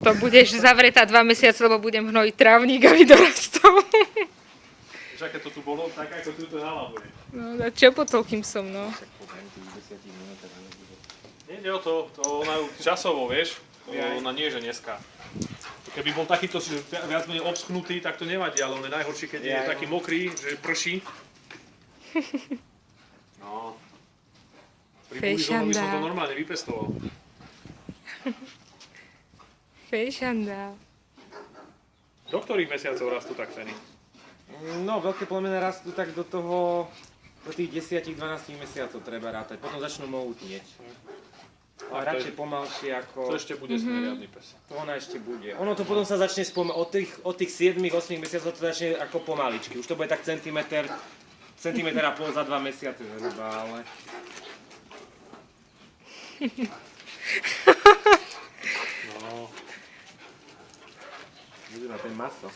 To budeš zavretá 2 mesiace, lebo budem hnojiť trávnik, aby dorastol. Vieš, aké to tu bolo, tak ako tu to nalavuje. No, a čo po toľkým som, no. Nejde o to, ona ju časovo, vieš, ona nie, že dneska. Keby bol takýto viac menej obschnutý, tak to nevadí, ale on je najhorší, keď je taký mokrý, že prší. No. Pri bulizonovi som to normálne vypestoval. Fejšanda. Do ktorých mesiacov rastú tak ceny? No, veľké plemena rastú tak do tých 10-12 mesiacov treba rátať, potom začnú mohutnieť. Ale radšej pomalšie ako... To ešte bude riadny pes. To ona ešte bude. Ono to potom sa začne od tých 7-8 mesiacov to začne ako pomaličky. Už to bude tak centimeter a pol za 2 mesiace zhruba, ale... No. Vidím na ten maso.